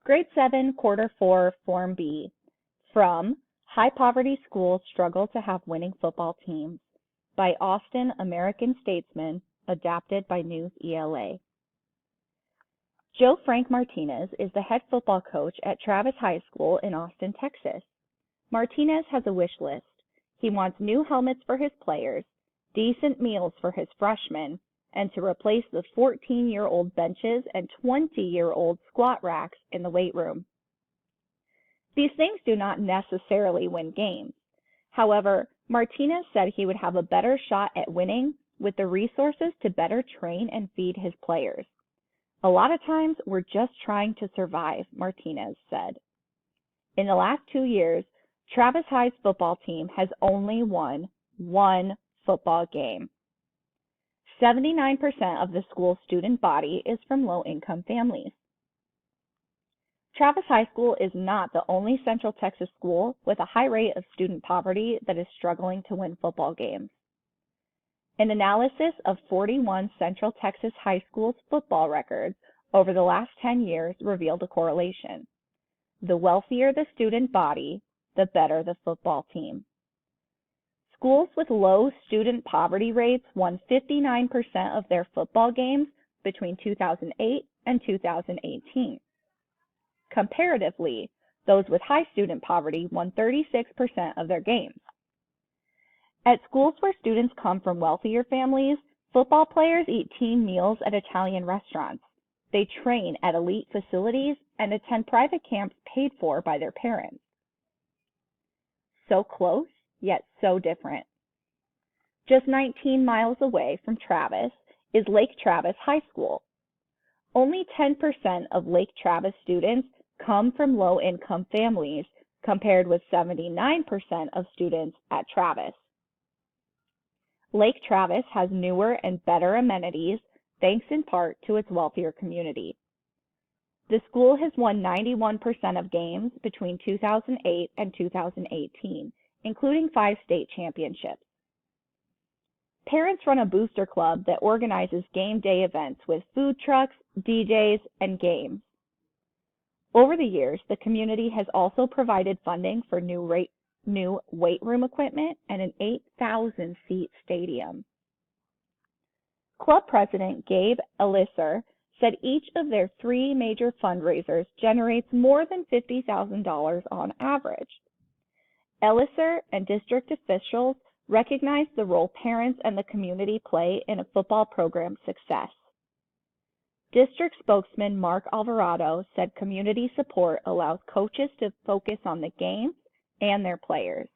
Grade 7, Quarter 4, Form B. From High Poverty Schools Struggle to Have Winning Football Teams by Austin American Statesman, adapted by News ELA. Joe Frank Martinez is the head football coach at Travis High School in Austin, Texas. Martinez has a wish list. He wants new helmets for his players, decent meals for his freshmen, and to replace the 14-year-old benches and 20-year-old squat racks in the weight room. These things do not necessarily win games. However, Martinez said he would have a better shot at winning with the resources to better train and feed his players. A lot of times, we're just trying to survive, Martinez said. In the last 2 years, Travis High's football team has only won one football game. 79% of the school's student body is from low-income families. Travis High School is not the only Central Texas school with a high rate of student poverty that is struggling to win football games. An analysis of 41 Central Texas high schools' football records over the last 10 years revealed a correlation. The wealthier the student body, the better the football team. Schools with low student poverty rates won 59% of their football games between 2008 and 2018. Comparatively, those with high student poverty won 36% of their games. At schools where students come from wealthier families, football players eat team meals at Italian restaurants. They train at elite facilities and attend private camps paid for by their parents. So close, yet so different. Just 19 miles away from Travis is Lake Travis High School. Only 10% of Lake Travis students come from low-income families, compared with 79% of students at Travis. Lake Travis has newer and better amenities, thanks in part to its wealthier community. The school has won 91% of games between 2008 and 2018, including 5 state championships. Parents run a booster club that organizes game day events with food trucks, DJs, and games. Over the years, the community has also provided funding for new weight room equipment and an 8,000-seat stadium. Club president Gabe Elisser said each of their 3 major fundraisers generates more than $50,000 on average. Elisser and district officials recognize the role parents and the community play in a football program's success. District spokesman Mark Alvarado said community support allows coaches to focus on the game and their players.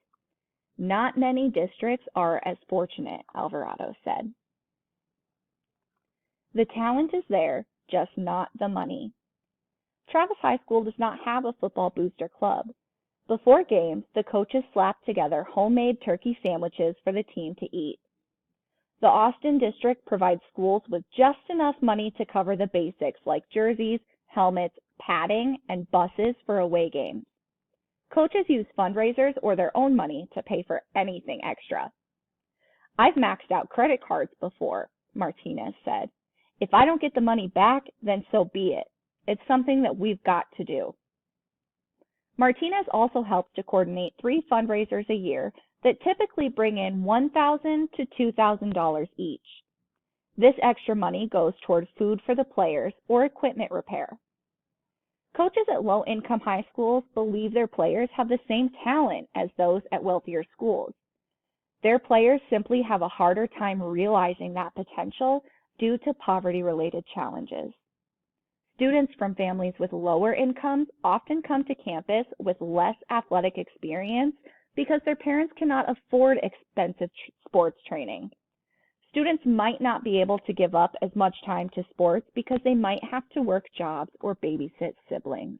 Not many districts are as fortunate, Alvarado said. The talent is there, just not the money. Travis High School does not have a football booster club. Before games, the coaches slap together homemade turkey sandwiches for the team to eat. The Austin district provides schools with just enough money to cover the basics like jerseys, helmets, padding, and buses for away games. Coaches use fundraisers or their own money to pay for anything extra. I've maxed out credit cards before, Martinez said. If I don't get the money back, then so be it. It's something that we've got to do. Martinez also helps to coordinate 3 fundraisers a year that typically bring in $1,000 to $2,000 each. This extra money goes toward food for the players or equipment repair. Coaches at low-income high schools believe their players have the same talent as those at wealthier schools. Their players simply have a harder time realizing that potential due to poverty-related challenges. Students from families with lower incomes often come to campus with less athletic experience because their parents cannot afford expensive sports training. Students might not be able to give up as much time to sports because they might have to work jobs or babysit siblings.